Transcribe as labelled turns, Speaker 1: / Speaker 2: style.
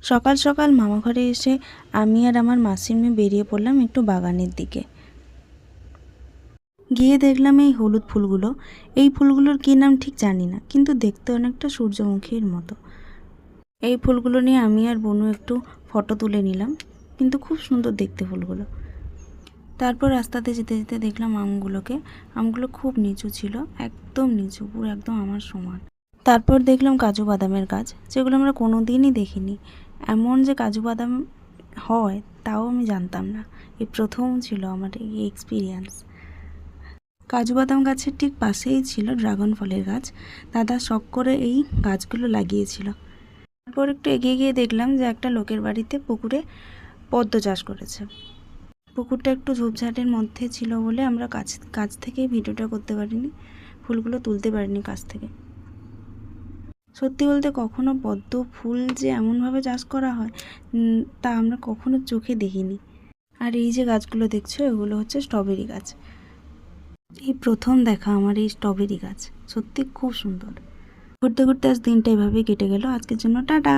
Speaker 1: সকাল সকাল মামা ঘরে এসে আমি আর আমার মাসির মেয়ে বেরিয়ে পড়লাম একটু বাগানের দিকে। গিয়ে দেখলাম এই হলুদ ফুলগুলো, এই ফুলগুলোর কী নাম ঠিক জানি না, কিন্তু দেখতে অনেকটা সূর্যমুখীর মতো। এই ফুলগুলো নিয়ে আমি আর বনু একটু ফটো তুলে নিলাম, কিন্তু খুব সুন্দর দেখতে ফুলগুলো। তারপর রাস্তাতে যেতে যেতে দেখলাম আমগুলো খুব নিচু ছিল, একদম নিচু, পুরো একদম আমার সমান। তারপর দেখলাম কাজু বাদামের গাছ, যেগুলো আমরা কোনো দিনই দেখিনি। এমন যে কাজু বাদাম হয় তাও আমি জানতাম না, এই প্রথম ছিল আমার এই এক্সপিরিয়েন্স। কাজু বাদাম গাছের ঠিক পাশেই ছিল ড্রাগন ফলের গাছ, দাদা শখ করে এই গাছগুলো লাগিয়েছিল। তারপর একটু এগিয়ে গিয়ে দেখলাম যে একটা লোকের বাড়িতে পুকুরে পদ্ম চাষ করেছে। পুকুরটা একটু ঝোপঝাড়ের মধ্যে ছিল বলে আমরা কাছ থেকে ভিডিওটা করতে পারিনি, ফুলগুলো তুলতে পারিনি কাছ থেকে। সত্যি বলতে কখনো পদ্ম ফুল যে এমনভাবে চাষ করা হয় তা আমরা কখনো চোখে দেখিনি। আর এই যে গাছগুলো দেখছো, এগুলো হচ্ছে স্ট্রবেরি গাছ। এই প্রথম দেখা আমার এই স্ট্রবেরি গাছ, সত্যি খুব সুন্দর। ঘুরতে ঘুরতে আজ দিনটা এভাবেই কেটে গেল। আজকের জন্য টাটা।